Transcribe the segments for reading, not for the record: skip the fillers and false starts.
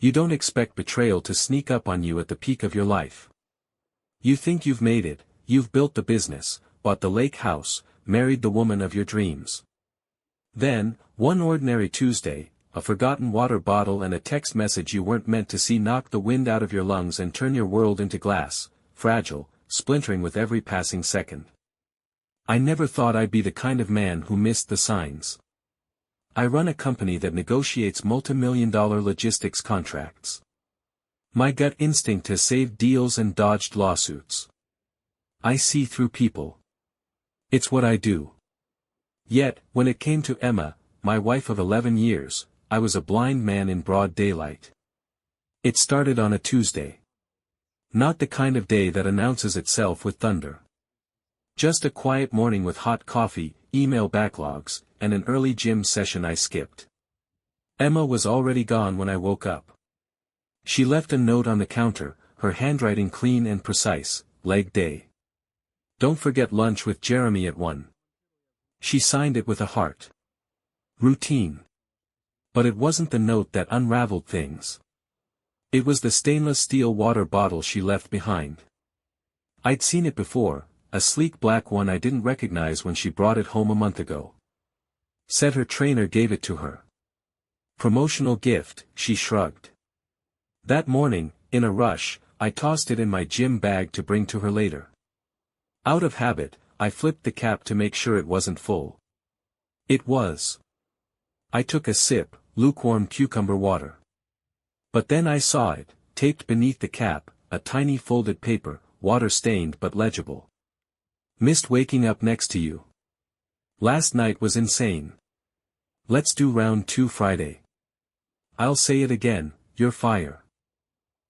You don't expect betrayal to sneak up on you at the peak of your life. You think you've made it, you've built the business, bought the lake house, married the woman of your dreams. Then, one ordinary Tuesday, a forgotten water bottle and a text message you weren't meant to see knock the wind out of your lungs and turn your world into glass, fragile, splintering with every passing second. I never thought I'd be the kind of man who missed the signs. I run a company that negotiates multi-million-dollar logistics contracts. My gut instinct has saved deals and dodged lawsuits. I see through people. It's what I do. Yet, when it came to Emma, my wife of 11 years, I was a blind man in broad daylight. It started on a Tuesday. Not the kind of day that announces itself with thunder. Just a quiet morning with hot coffee, email backlogs, and an early gym session I skipped. Emma was already gone when I woke up. She left a note on the counter, her handwriting clean and precise, leg day. Don't forget lunch with Jeremy at 1. She signed it with a heart. Routine. But it wasn't the note that unraveled things. It was the stainless steel water bottle she left behind. I'd seen it before, a sleek black one I didn't recognize when she brought it home a month ago. Said her trainer gave it to her. Promotional gift, she shrugged. That morning, in a rush, I tossed it in my gym bag to bring to her later. Out of habit, I flipped the cap to make sure it wasn't full. It was. I took a sip, lukewarm cucumber water. But then I saw it, taped beneath the cap, a tiny folded paper, water-stained but legible. Missed waking up next to you. Last night was insane. Let's do round 2 Friday. I'll say it again, you're fire.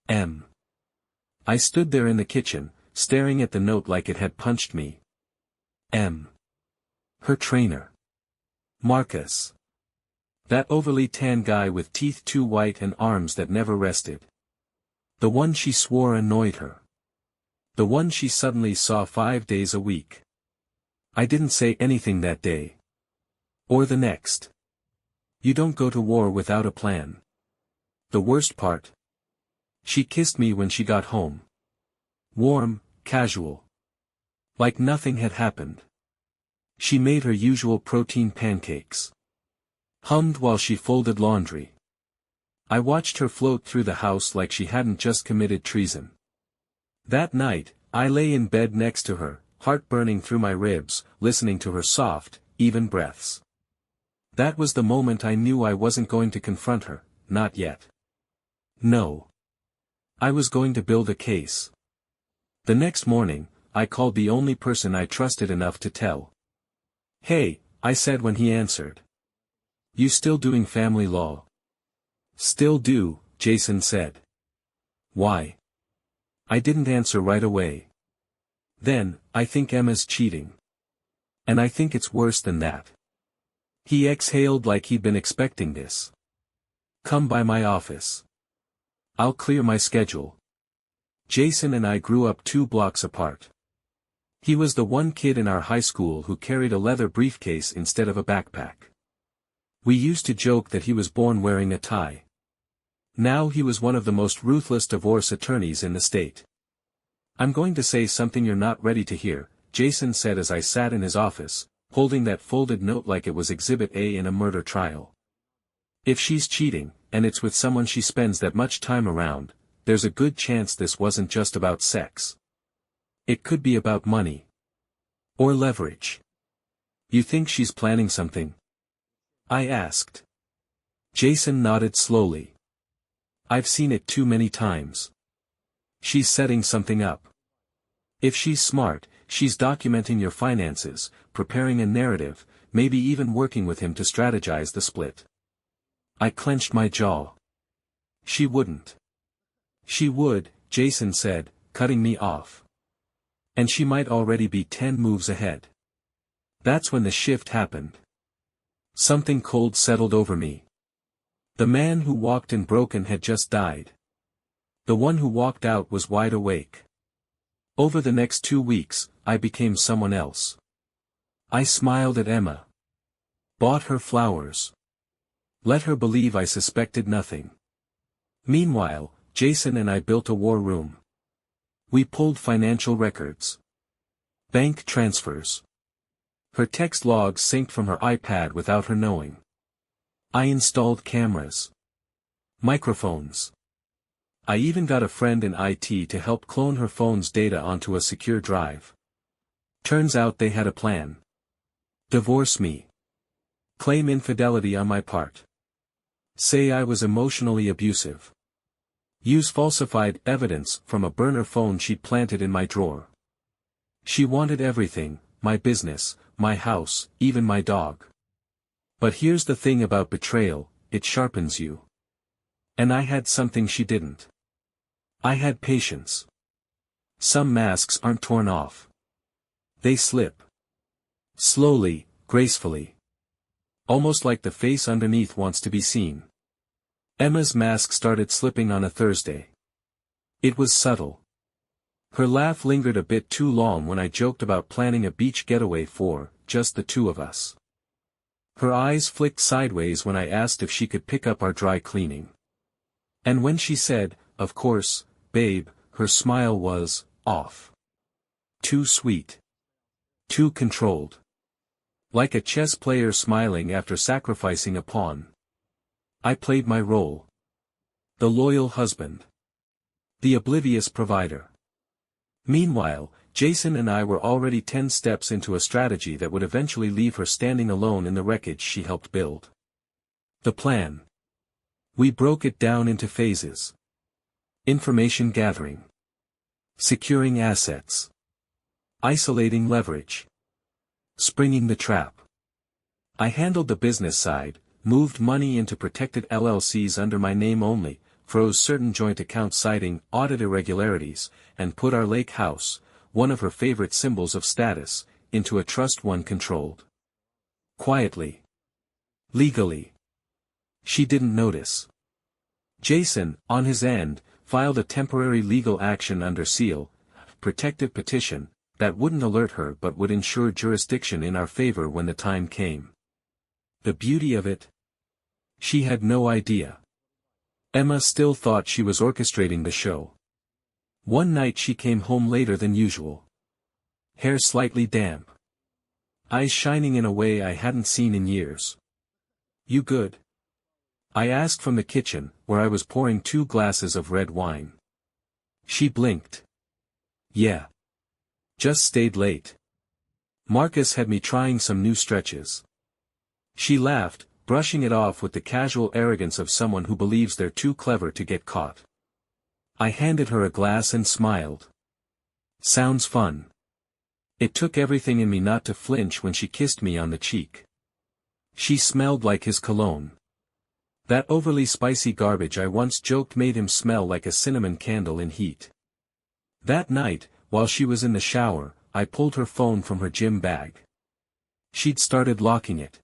M. I stood there in the kitchen, staring at the note like it had punched me. M. Her trainer. Marcus. That overly tan guy with teeth too white and arms that never rested. The one she swore annoyed her. The one she suddenly saw 5 days a week. I didn't say anything that day. Or the next. You don't go to war without a plan. The worst part. She kissed me when she got home. Warm, casual. Like nothing had happened. She made her usual protein pancakes. Hummed while she folded laundry. I watched her float through the house like she hadn't just committed treason. That night, I lay in bed next to her, heart burning through my ribs, listening to her soft, even breaths. That was the moment I knew I wasn't going to confront her, not yet. No. I was going to build a case. The next morning, I called the only person I trusted enough to tell. Hey, I said when he answered. You still doing family law? Still do, Jason said. Why? I didn't answer right away. Then, I think Emma's cheating. And I think it's worse than that. He exhaled like he'd been expecting this. Come by my office. I'll clear my schedule. Jason and I grew up 2 blocks apart. He was the one kid in our high school who carried a leather briefcase instead of a backpack. We used to joke that he was born wearing a tie. Now he was one of the most ruthless divorce attorneys in the state. I'm going to say something you're not ready to hear, Jason said as I sat in his office, holding that folded note like it was Exhibit A in a murder trial. If she's cheating, and it's with someone she spends that much time around, there's a good chance this wasn't just about sex. It could be about money. Or leverage. You think she's planning something? I asked. Jason nodded slowly. I've seen it too many times. She's setting something up. If she's smart, she's documenting your finances, preparing a narrative, maybe even working with him to strategize the split. I clenched my jaw. She wouldn't. She would, Jason said, cutting me off. And she might already be 10 moves ahead. That's when the shift happened. Something cold settled over me. The man who walked in broken had just died. The one who walked out was wide awake. Over the next 2 weeks, I became someone else. I smiled at Emma. Bought her flowers. Let her believe I suspected nothing. Meanwhile, Jason and I built a war room. We pulled financial records. Bank transfers. Her text logs synced from her iPad without her knowing. I installed cameras. Microphones. I even got a friend in IT to help clone her phone's data onto a secure drive. Turns out they had a plan. Divorce me. Claim infidelity on my part. Say I was emotionally abusive. Use falsified evidence from a burner phone she'd planted in my drawer. She wanted everything, my business, my house, even my dog. But here's the thing about betrayal, it sharpens you. And I had something she didn't. I had patience. Some masks aren't torn off. They slip. Slowly, gracefully. Almost like the face underneath wants to be seen. Emma's mask started slipping on a Thursday. It was subtle. Her laugh lingered a bit too long when I joked about planning a beach getaway for just the two of us. Her eyes flicked sideways when I asked if she could pick up our dry cleaning. And when she said, "Of course, babe," her smile was off. Too sweet. Too controlled. Like a chess player smiling after sacrificing a pawn. I played my role. The loyal husband. The oblivious provider. Meanwhile, Jason and I were already 10 steps into a strategy that would eventually leave her standing alone in the wreckage she helped build. The plan. We broke it down into phases. Information gathering. Securing assets. Isolating leverage. Springing the trap. I handled the business side, moved money into protected LLCs under my name only, froze certain joint accounts citing audit irregularities, and put our lake house, one of her favorite symbols of status, into a trust one controlled. Quietly. Legally. She didn't notice. Jason, on his end, filed a temporary legal action under seal, protective petition, that wouldn't alert her but would ensure jurisdiction in our favor when the time came. The beauty of it? She had no idea. Emma still thought she was orchestrating the show. One night she came home later than usual. Hair slightly damp. Eyes shining in a way I hadn't seen in years. "You good?" I asked from the kitchen, where I was pouring 2 glasses of red wine. She blinked. "Yeah. Just stayed late. Marcus had me trying some new stretches." She laughed, brushing it off with the casual arrogance of someone who believes they're too clever to get caught. I handed her a glass and smiled. "Sounds fun." It took everything in me not to flinch when she kissed me on the cheek. She smelled like his cologne. That overly spicy garbage I once joked made him smell like a cinnamon candle in heat. That night, while she was in the shower, I pulled her phone from her gym bag. She'd started locking it.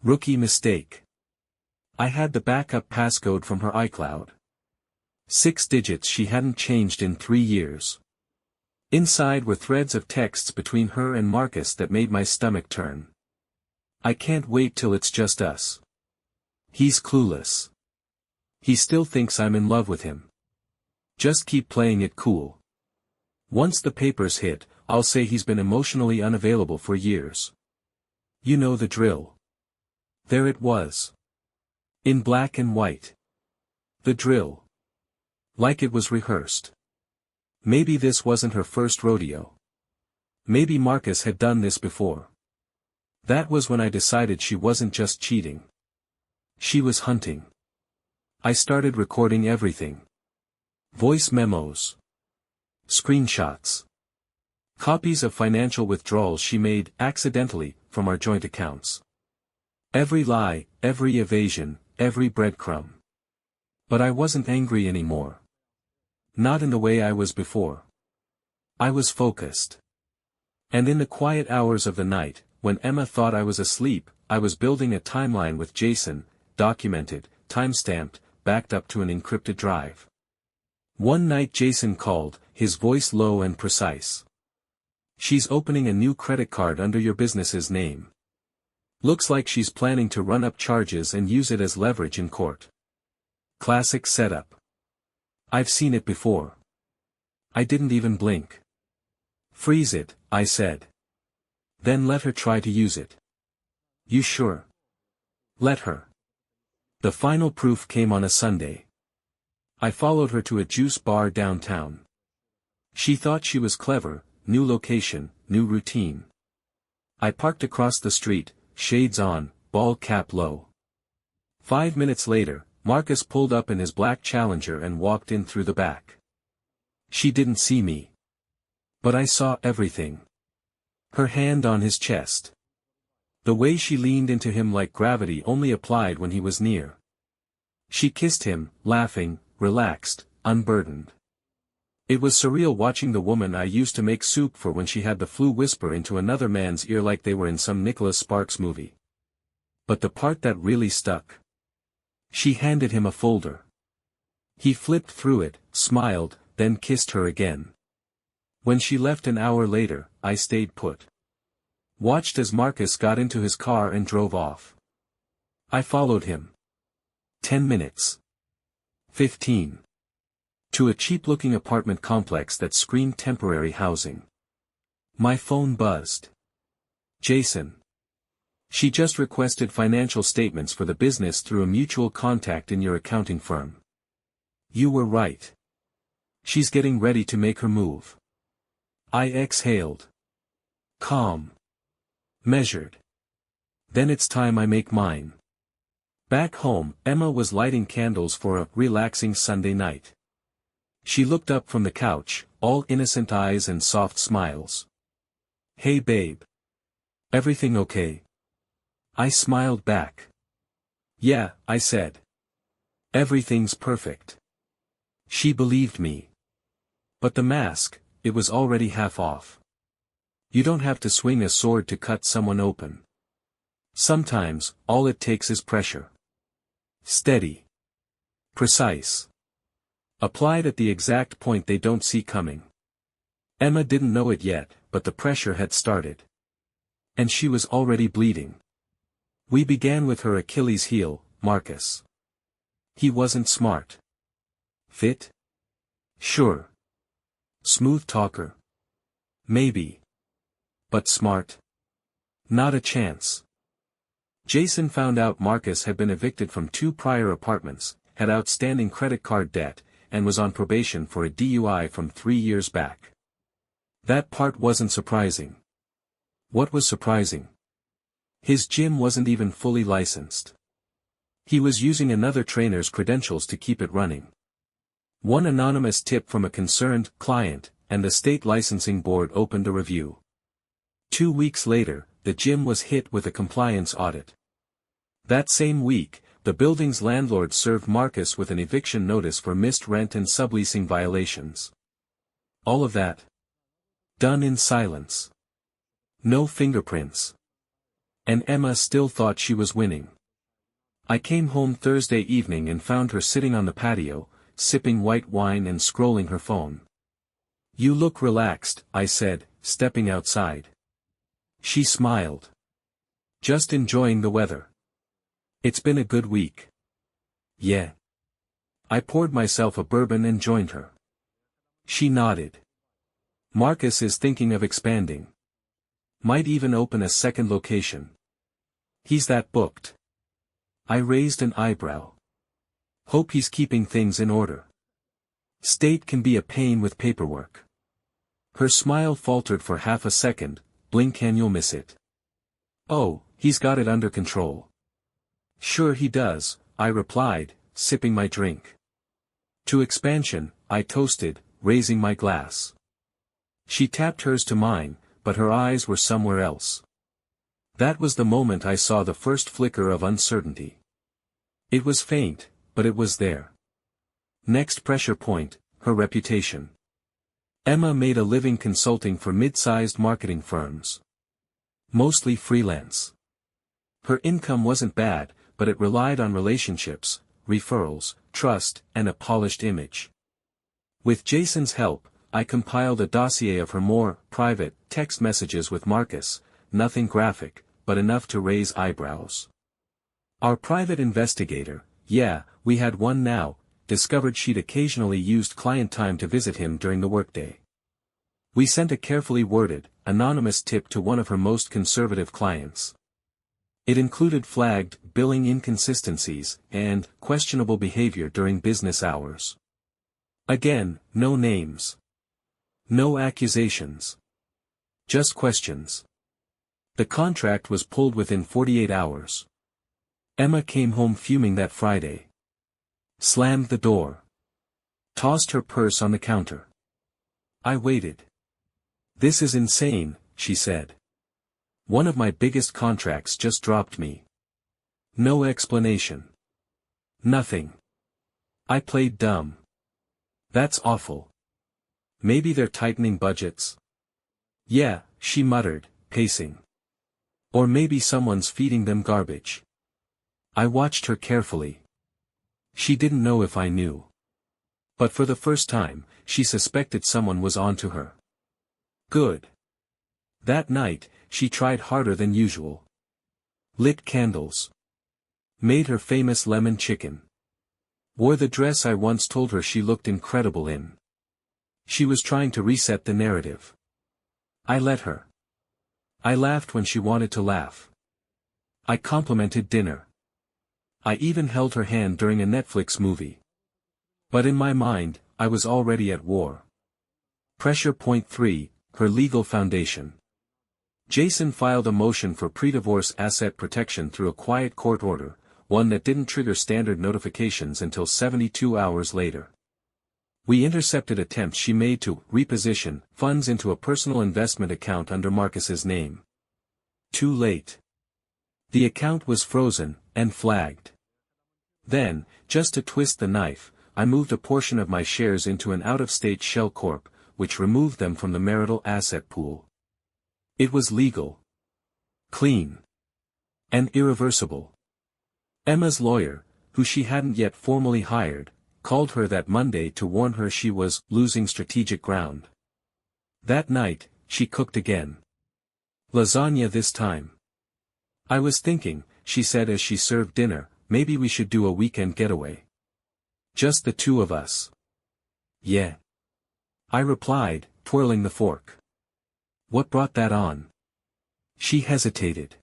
Rookie mistake. I had the backup passcode from her iCloud. 6 digits she hadn't changed in 3 years. Inside were threads of texts between her and Marcus that made my stomach turn. "I can't wait till it's just us. He's clueless. He still thinks I'm in love with him. Just keep playing it cool. Once the papers hit, I'll say he's been emotionally unavailable for years. You know the drill." There it was. In black and white. The drill. Like it was rehearsed. Maybe this wasn't her first rodeo. Maybe Marcus had done this before. That was when I decided she wasn't just cheating. She was hunting. I started recording everything. Voice memos. Screenshots. Copies of financial withdrawals she made, accidentally, from our joint accounts. Every lie, every evasion, every breadcrumb. But I wasn't angry anymore. Not in the way I was before. I was focused. And in the quiet hours of the night, when Emma thought I was asleep, I was building a timeline with Jason, documented, timestamped, backed up to an encrypted drive. One night Jason called, his voice low and precise. "She's opening a new credit card under your business's name. Looks like she's planning to run up charges and use it as leverage in court." Classic setup. I've seen it before. I didn't even blink. Freeze it, I said. Then let her try to use it. You sure? Let her. The final proof came on a Sunday. I followed her to a juice bar downtown. She thought she was clever, new location, new routine. I parked across the street, shades on, ball cap low. 5 minutes later, Marcus pulled up in his black Challenger and walked in through the back. She didn't see me. But I saw everything. Her hand on his chest. The way she leaned into him like gravity only applied when he was near. She kissed him, laughing, relaxed, unburdened. It was surreal watching the woman I used to make soup for when she had the flu whisper into another man's ear like they were in some Nicholas Sparks movie. But the part that really stuck. She handed him a folder. He flipped through it, smiled, then kissed her again. When she left an hour later, I stayed put. Watched as Marcus got into his car and drove off. I followed him. 10 minutes. 15. To a cheap-looking apartment complex that screamed temporary housing. My phone buzzed. Jason. She just requested financial statements for the business through a mutual contact in your accounting firm. You were right. She's getting ready to make her move. I exhaled. Calm. Measured. Then it's time I make mine. Back home, Emma was lighting candles for a relaxing Sunday night. She looked up from the couch, all innocent eyes and soft smiles. Hey babe. Everything okay? I smiled back. Yeah, I said. Everything's perfect. She believed me. But the mask, it was already half off. You don't have to swing a sword to cut someone open. Sometimes, all it takes is pressure. Steady. Precise. Applied at the exact point they don't see coming. Emma didn't know it yet, but the pressure had started. And she was already bleeding. We began with her Achilles heel, Marcus. He wasn't smart. Fit? Sure. Smooth talker? Maybe. But smart? Not a chance. Jason found out Marcus had been evicted from 2 prior apartments, had outstanding credit card debt, and was on probation for a DUI from 3 years back. That part wasn't surprising. What was surprising? His gym wasn't even fully licensed. He was using another trainer's credentials to keep it running. One anonymous tip from a concerned client, and the state licensing board opened a review. 2 weeks later, the gym was hit with a compliance audit. That same week, the building's landlord served Marcus with an eviction notice for missed rent and subleasing violations. All of that done in silence. No fingerprints. And Emma still thought she was winning. I came home Thursday evening and found her sitting on the patio, sipping white wine and scrolling her phone. You look relaxed, I said, stepping outside. She smiled. Just enjoying the weather. It's been a good week. Yeah. I poured myself a bourbon and joined her. She nodded. Marcus is thinking of expanding. Might even open a second location. He's that booked. I raised an eyebrow. Hope he's keeping things in order. State can be a pain with paperwork. Her smile faltered for half a second, blink and you'll miss it. Oh, he's got it under control. Sure he does, I replied, sipping my drink. To expansion, I toasted, raising my glass. She tapped hers to mine, but her eyes were somewhere else. That was the moment I saw the first flicker of uncertainty. It was faint, but it was there. Next pressure point, her reputation. Emma made a living consulting for mid-sized marketing firms. Mostly freelance. Her income wasn't bad, but it relied on relationships, referrals, trust, and a polished image. With Jason's help, I compiled a dossier of her more private text messages with Marcus, nothing graphic, but enough to raise eyebrows. Our private investigator, yeah, we had one now, discovered she'd occasionally used client time to visit him during the workday. We sent a carefully worded, anonymous tip to one of her most conservative clients. It included flagged billing inconsistencies and questionable behavior during business hours. Again, no names. No accusations. Just questions. The contract was pulled within 48 hours. Emma came home fuming that Friday. Slammed the door. Tossed her purse on the counter. I waited. "This is insane," she said. "One of my biggest contracts just dropped me. No explanation. Nothing. I played dumb. That's awful. Maybe they're tightening budgets." "Yeah," she muttered, pacing. "Or maybe someone's feeding them garbage." I watched her carefully. She didn't know if I knew. But for the first time, she suspected someone was onto her. Good. That night, she tried harder than usual. Lit candles. Made her famous lemon chicken. Wore the dress I once told her she looked incredible in. She was trying to reset the narrative. I let her. I laughed when she wanted to laugh. I complimented dinner. I even held her hand during a Netflix movie. But in my mind, I was already at war. Pressure point 3, her legal foundation. Jason filed a motion for pre-divorce asset protection through a quiet court order, one that didn't trigger standard notifications until 72 hours later. We intercepted attempts she made to reposition funds into a personal investment account under Marcus's name. Too late. The account was frozen, and flagged. Then, just to twist the knife, I moved a portion of my shares into an out-of-state shell corp, which removed them from the marital asset pool. It was legal. Clean. And irreversible. Emma's lawyer, who she hadn't yet formally hired, called her that Monday to warn her she was losing strategic ground. That night, she cooked again. Lasagna this time. "I was thinking," she said as she served dinner, "maybe we should do a weekend getaway. Just the two of us." "Yeah," I replied, twirling the fork. "What brought that on?" She hesitated.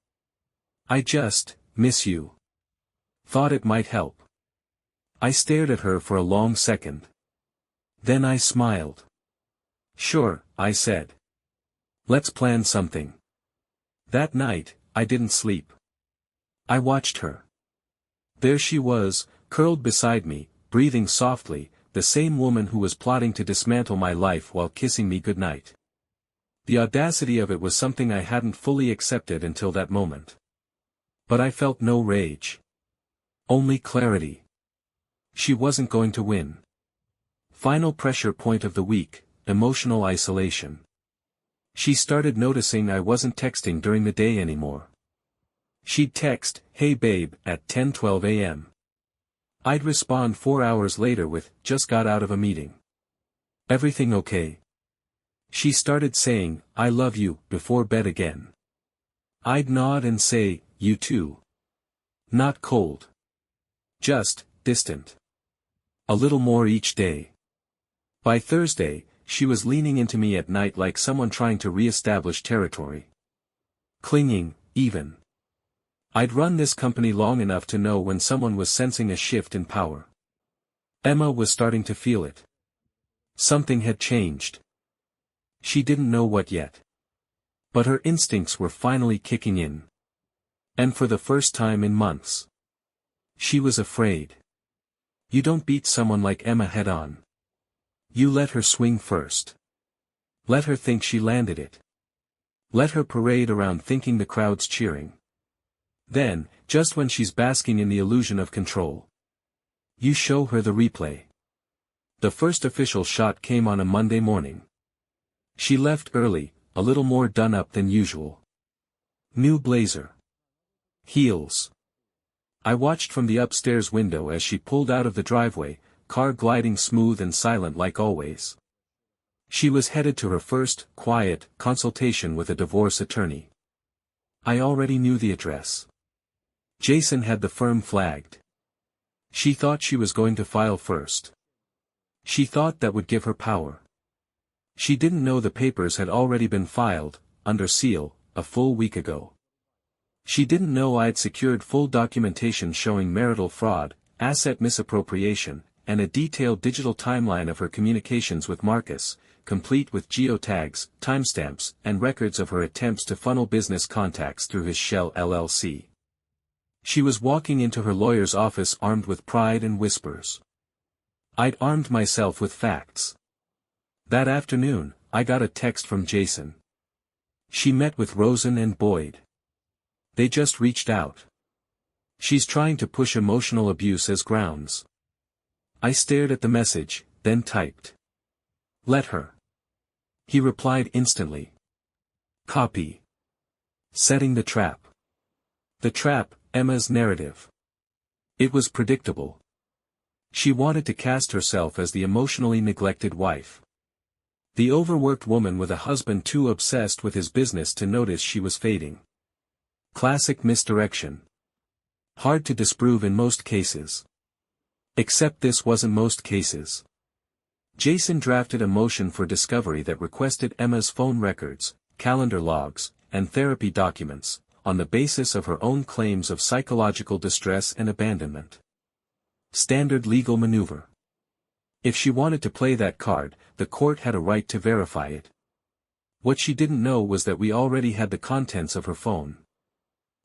"I just miss you. Thought it might help." I stared at her for a long second. Then I smiled. "Sure," I said. "Let's plan something." That night, I didn't sleep. I watched her. There she was, curled beside me, breathing softly, the same woman who was plotting to dismantle my life while kissing me goodnight. The audacity of it was something I hadn't fully accepted until that moment. But I felt no rage. Only clarity. She wasn't going to win. Final pressure point of the week, emotional isolation. She started noticing I wasn't texting during the day anymore. She'd text, "Hey babe," at 10:12 a.m. I'd respond 4 hours later with, "Just got out of a meeting. Everything okay?" She started saying, "I love you," before bed again. I'd nod and say, "You too." Not cold. Just distant. A little more each day. By Thursday, she was leaning into me at night like someone trying to re-establish territory. Clinging, even. I'd run this company long enough to know when someone was sensing a shift in power. Emma was starting to feel it. Something had changed. She didn't know what yet. But her instincts were finally kicking in. And for the first time in months. She was afraid. You don't beat someone like Emma head-on. You let her swing first. Let her think she landed it. Let her parade around thinking the crowd's cheering. Then, just when she's basking in the illusion of control, you show her the replay. The first official shot came on a Monday morning. She left early, a little more done up than usual. New blazer. Heels. I watched from the upstairs window as she pulled out of the driveway, car gliding smooth and silent like always. She was headed to her first, quiet, consultation with a divorce attorney. I already knew the address. Jason had the firm flagged. She thought she was going to file first. She thought that would give her power. She didn't know the papers had already been filed, under seal, a full week ago. She didn't know I'd secured full documentation showing marital fraud, asset misappropriation, and a detailed digital timeline of her communications with Marcus, complete with geotags, timestamps, and records of her attempts to funnel business contacts through his shell LLC. She was walking into her lawyer's office armed with pride and whispers. I'd armed myself with facts. That afternoon, I got a text from Jason. She met with Rosen and Boyd. They just reached out. She's trying to push emotional abuse as grounds. I stared at the message, then typed. Let her. He replied instantly. Copy. Setting the trap. The trap, Emma's narrative. It was predictable. She wanted to cast herself as the emotionally neglected wife. The overworked woman with a husband too obsessed with his business to notice she was fading. Classic misdirection. Hard to disprove in most cases. Except this wasn't most cases. Jason drafted a motion for discovery that requested Emma's phone records, calendar logs, and therapy documents, on the basis of her own claims of psychological distress and abandonment. Standard legal maneuver. If she wanted to play that card, the court had a right to verify it. What she didn't know was that we already had the contents of her phone.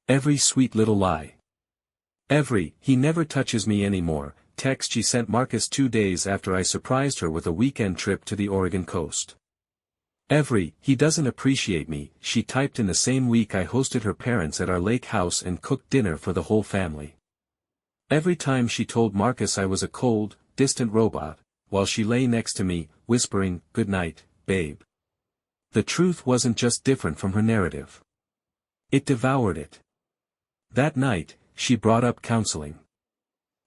Every sweet little lie. Every, he never touches me anymore, text she sent Marcus 2 days after I surprised her with a weekend trip to the Oregon coast. Every, he doesn't appreciate me, she typed in the same week I hosted her parents at our lake house and cooked dinner for the whole family. Every time she told Marcus I was a cold, distant robot, while she lay next to me, whispering, "Good night, babe." The truth wasn't just different from her narrative. It devoured it. That night, she brought up counseling.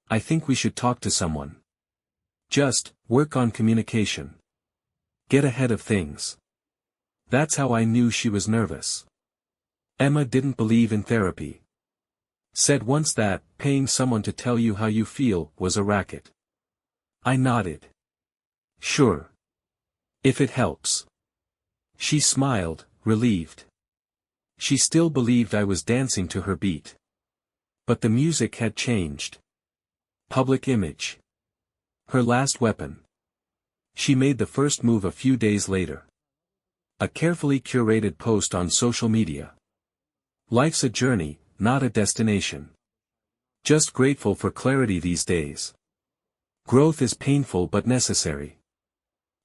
I think we should talk to someone. Just, work on communication. Get ahead of things. That's how I knew she was nervous. Emma didn't believe in therapy. Said once that, paying someone to tell you how you feel, was a racket. I nodded. Sure. If it helps. She smiled, relieved. She still believed I was dancing to her beat. But the music had changed. Public image. Her last weapon. She made the first move a few days later. A carefully curated post on social media. Life's a journey, not a destination. Just grateful for clarity these days. Growth is painful but necessary.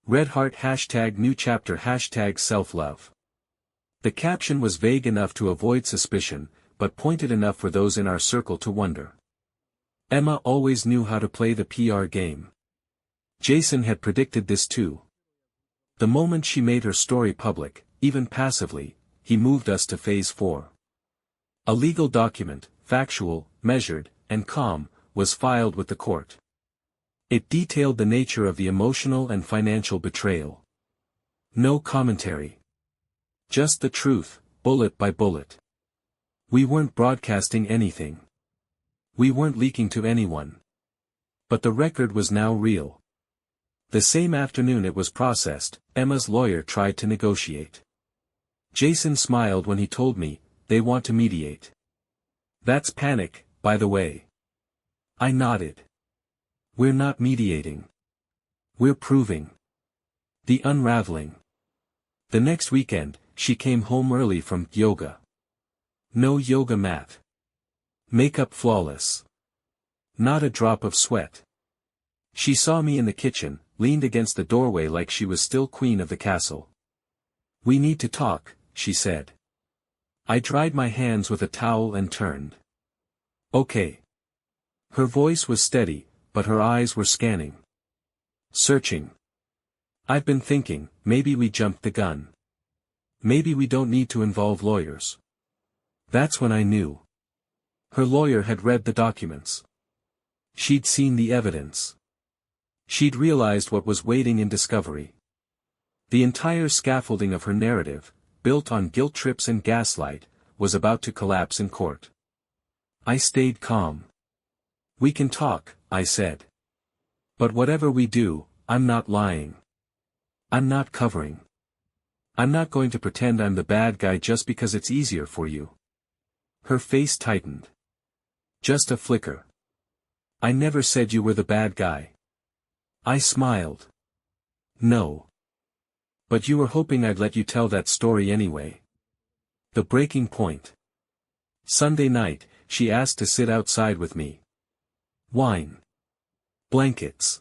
Red heart # new chapter # self-love. The caption was vague enough to avoid suspicion, but pointed enough for those in our circle to wonder. Emma always knew how to play the PR game. Jason had predicted this too. The moment she made her story public, even passively, he moved us to phase 4. A legal document, factual, measured, and calm, was filed with the court. It detailed the nature of the emotional and financial betrayal. No commentary. Just the truth, bullet by bullet. We weren't broadcasting anything. We weren't leaking to anyone. But the record was now real. The same afternoon it was processed, Emma's lawyer tried to negotiate. Jason smiled when he told me, they want to mediate. That's panic, by the way. I nodded. We're not mediating. We're proving. The unraveling. The next weekend, she came home early from yoga. No yoga mat. Makeup flawless. Not a drop of sweat. She saw me in the kitchen, leaned against the doorway like she was still queen of the castle. We need to talk, she said. I dried my hands with a towel and turned. Okay. Her voice was steady, but her eyes were scanning. Searching. I've been thinking, maybe we jumped the gun. Maybe we don't need to involve lawyers. That's when I knew. Her lawyer had read the documents. She'd seen the evidence. She'd realized what was waiting in discovery. The entire scaffolding of her narrative, built on guilt trips and gaslight, was about to collapse in court. I stayed calm. We can talk, I said. But whatever we do, I'm not lying. I'm not covering. I'm not going to pretend I'm the bad guy just because it's easier for you. Her face tightened. Just a flicker. I never said you were the bad guy. I smiled. No. But you were hoping I'd let you tell that story anyway. The breaking point. Sunday night, she asked to sit outside with me. Wine. Blankets.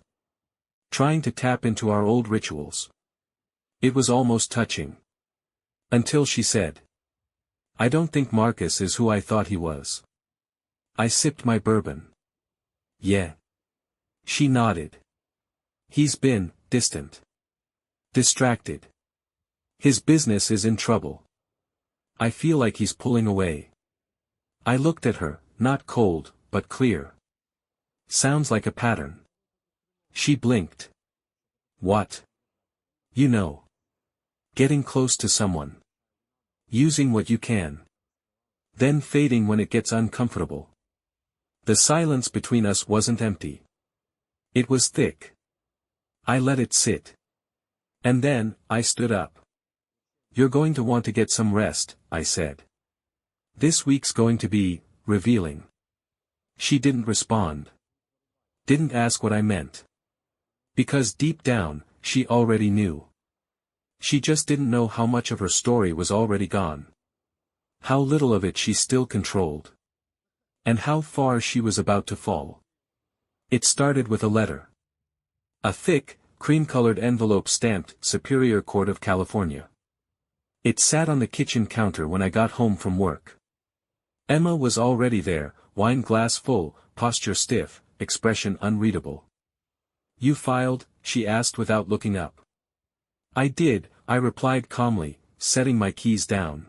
Trying to tap into our old rituals. It was almost touching. Until she said, I don't think Marcus is who I thought he was. I sipped my bourbon. Yeah. She nodded. He's been distant. Distracted. His business is in trouble. I feel like he's pulling away. I looked at her, not cold, but clear. Sounds like a pattern. She blinked. What? You know. Getting close to someone. Using what you can. Then fading when it gets uncomfortable. The silence between us wasn't empty. It was thick. I let it sit. And then, I stood up. You're going to want to get some rest, I said. This week's going to be revealing. She didn't respond. Didn't ask what I meant. Because deep down, she already knew. She just didn't know how much of her story was already gone. How little of it she still controlled. And how far she was about to fall. It started with a letter. A thick, cream-colored envelope stamped Superior Court of California. It sat on the kitchen counter when I got home from work. Emma was already there, wine glass full, posture stiff, expression unreadable. You filed? She asked without looking up. I did, I replied calmly, setting my keys down.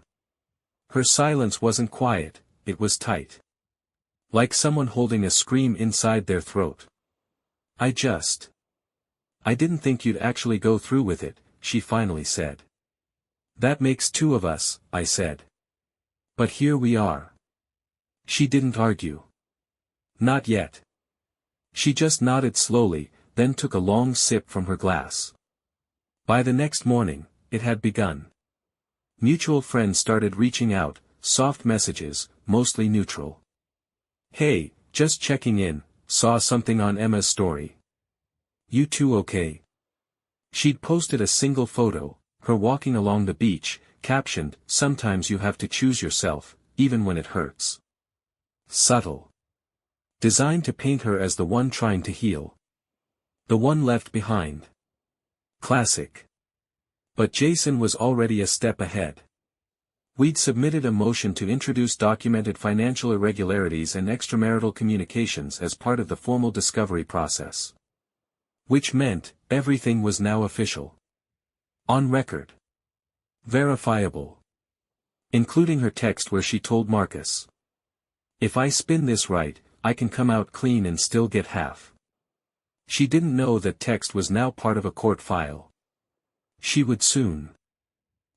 Her silence wasn't quiet, it was tight. Like someone holding a scream inside their throat. I didn't think you'd actually go through with it, she finally said. That makes two of us, I said. But here we are. She didn't argue. Not yet. She just nodded slowly, then took a long sip from her glass. By the next morning, it had begun. Mutual friends started reaching out, soft messages, mostly neutral. Hey, just checking in, saw something on Emma's story. You two okay? She'd posted a single photo, her walking along the beach, captioned, sometimes you have to choose yourself, even when it hurts. Subtle. Designed to paint her as the one trying to heal. The one left behind. Classic. But Jason was already a step ahead. We'd submitted a motion to introduce documented financial irregularities and extramarital communications as part of the formal discovery process. Which meant, everything was now official. On record. Verifiable. Including her text where she told Marcus. If I spin this right, I can come out clean and still get half. She didn't know that text was now part of a court file. She would soon.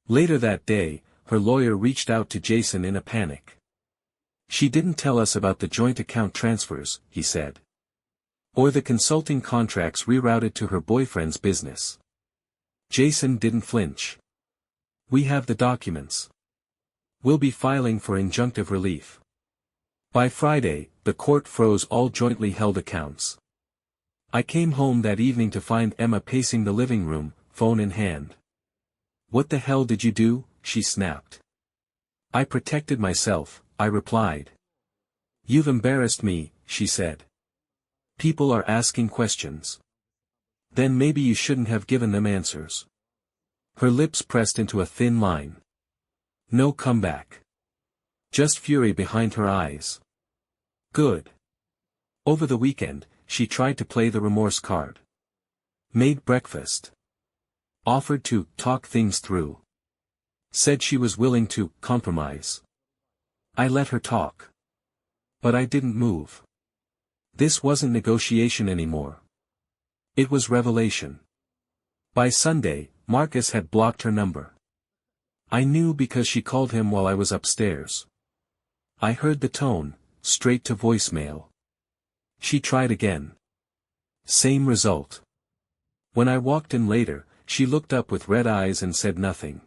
Later that day, her lawyer reached out to Jason in a panic. She didn't tell us about the joint account transfers, he said. Or the consulting contracts rerouted to her boyfriend's business. Jason didn't flinch. We have the documents. We'll be filing for injunctive relief. By Friday, the court froze all jointly held accounts. I came home that evening to find Emma pacing the living room, phone in hand. What the hell did you do? She snapped. I protected myself, I replied. You've embarrassed me, she said. People are asking questions. Then maybe you shouldn't have given them answers. Her lips pressed into a thin line. No comeback. Just fury behind her eyes. Good. Over the weekend, she tried to play the remorse card. Made breakfast. Offered to talk things through. Said she was willing to compromise. I let her talk. But I didn't move. This wasn't negotiation anymore. It was revelation. By Sunday, Marcus had blocked her number. I knew because she called him while I was upstairs. I heard the tone, straight to voicemail. She tried again. Same result. When I walked in later, she looked up with red eyes and said nothing.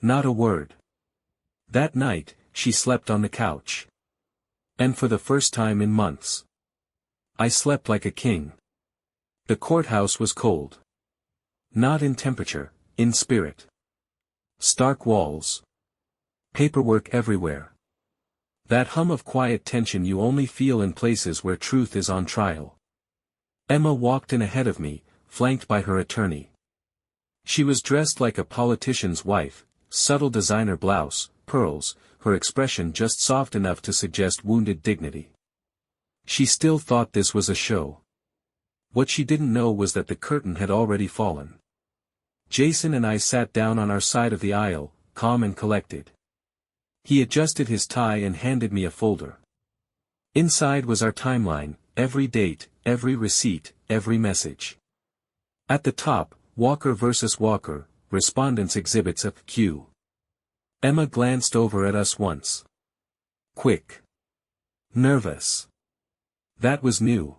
Not a word. That night, she slept on the couch. And for the first time in months, I slept like a king. The courthouse was cold. Not in temperature, in spirit. Stark walls. Paperwork everywhere. That hum of quiet tension you only feel in places where truth is on trial. Emma walked in ahead of me, flanked by her attorney. She was dressed like a politician's wife, subtle designer blouse, pearls, her expression just soft enough to suggest wounded dignity. She still thought this was a show. What she didn't know was that the curtain had already fallen. Jason and I sat down on our side of the aisle, calm and collected. He adjusted his tie and handed me a folder. Inside was our timeline, every date, every receipt, every message. At the top, Walker versus Walker, respondents' exhibits of Q. Emma glanced over at us once. Quick. Nervous. That was new.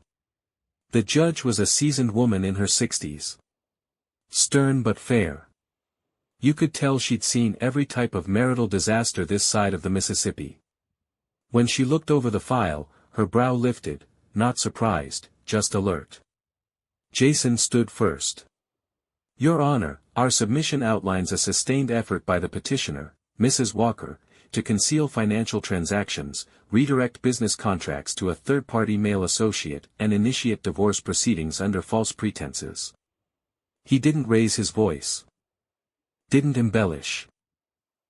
The judge was a seasoned woman in her 60s. Stern but fair. You could tell she'd seen every type of marital disaster this side of the Mississippi. When she looked over the file, her brow lifted, not surprised, just alert. Jason stood first. Your Honor, our submission outlines a sustained effort by the petitioner, Mrs. Walker, to conceal financial transactions, redirect business contracts to a third-party male associate and initiate divorce proceedings under false pretenses. He didn't raise his voice. Didn't embellish.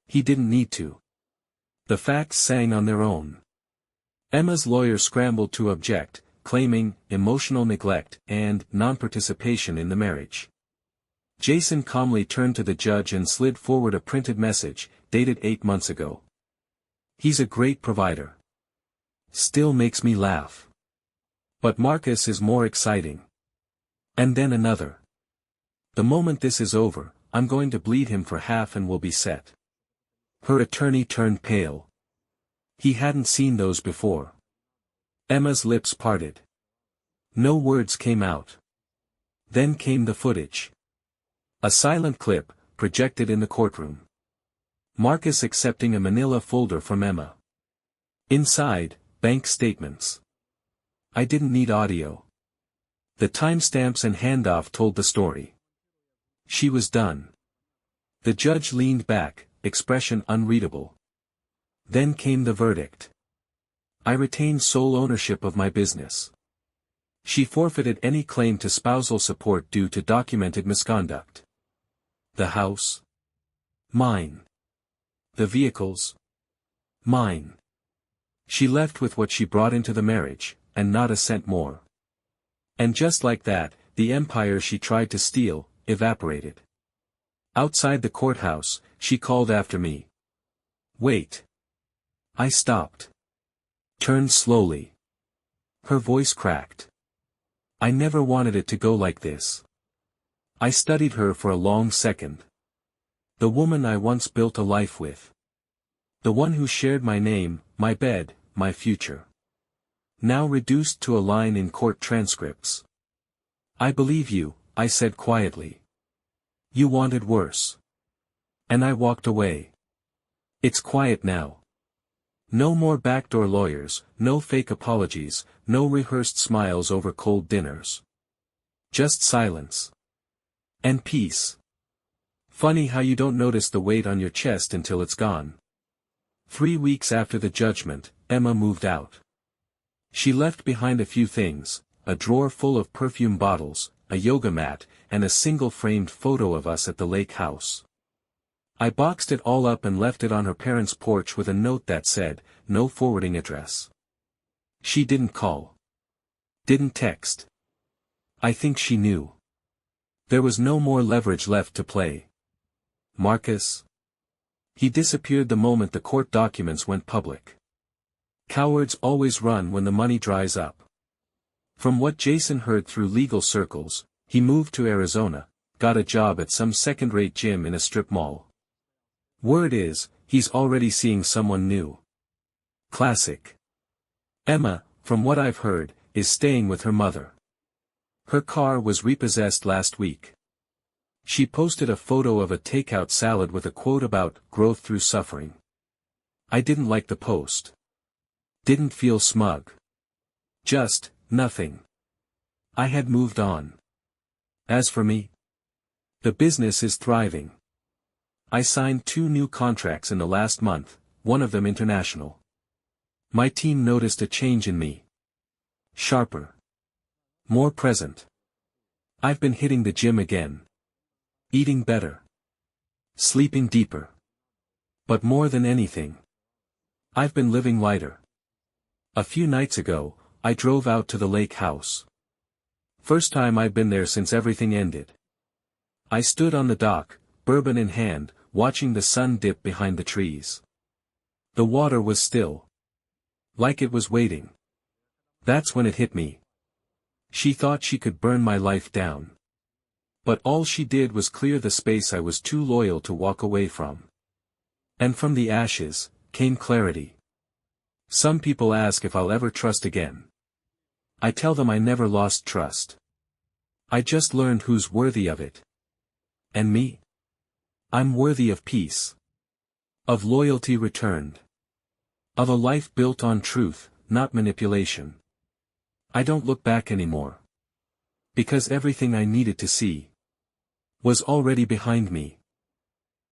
He didn't need to. The facts sang on their own. Emma's lawyer scrambled to object, claiming emotional neglect and non-participation in the marriage. Jason calmly turned to the judge and slid forward a printed message, dated 8 months ago. He's a great provider. Still makes me laugh. But Marcus is more exciting. And then another. The moment this is over, I'm going to bleed him for half and we'll be set. Her attorney turned pale. He hadn't seen those before. Emma's lips parted. No words came out. Then came the footage. A silent clip, projected in the courtroom. Marcus accepting a manila folder from Emma. Inside, bank statements. I didn't need audio. The timestamps and handoff told the story. She was done. The judge leaned back, expression unreadable. Then came the verdict. I retain sole ownership of my business. She forfeited any claim to spousal support due to documented misconduct. The house? Mine. The vehicles? Mine. She left with what she brought into the marriage, and not a cent more. And just like that, the empire she tried to steal, evaporated. Outside the courthouse, she called after me. Wait. I stopped. Turned slowly. Her voice cracked. I never wanted it to go like this. I studied her for a long second. The woman I once built a life with. The one who shared my name, my bed, my future. Now reduced to a line in court transcripts. I believe you, I said quietly. You wanted worse. And I walked away. It's quiet now. No more backdoor lawyers, no fake apologies, no rehearsed smiles over cold dinners. Just silence. And peace. Funny how you don't notice the weight on your chest until it's gone. 3 weeks after the judgment, Emma moved out. She left behind a few things, a drawer full of perfume bottles, a yoga mat, and a single framed photo of us at the lake house. I boxed it all up and left it on her parents' porch with a note that said, no forwarding address. She didn't call. Didn't text. I think she knew. There was no more leverage left to play. Marcus? He disappeared the moment the court documents went public. Cowards always run when the money dries up. From what Jason heard through legal circles, he moved to Arizona, got a job at some second-rate gym in a strip mall. Word is, he's already seeing someone new. Classic. Emma, from what I've heard, is staying with her mother. Her car was repossessed last week. She posted a photo of a takeout salad with a quote about growth through suffering. I didn't like the post. Didn't feel smug. Just, nothing. I had moved on. As for me, the business is thriving. I signed 2 new contracts in the last month, one of them international. My team noticed a change in me. Sharper. More present. I've been hitting the gym again. Eating better. Sleeping deeper. But more than anything, I've been living lighter. A few nights ago, I drove out to the lake house. First time I've been there since everything ended. I stood on the dock, bourbon in hand, watching the sun dip behind the trees. The water was still. Like it was waiting. That's when it hit me. She thought she could burn my life down. But all she did was clear the space I was too loyal to walk away from. And from the ashes, came clarity. Some people ask if I'll ever trust again. I tell them I never lost trust. I just learned who's worthy of it. And me? I'm worthy of peace. Of loyalty returned. Of a life built on truth, not manipulation. I don't look back anymore. Because everything I needed to see was already behind me.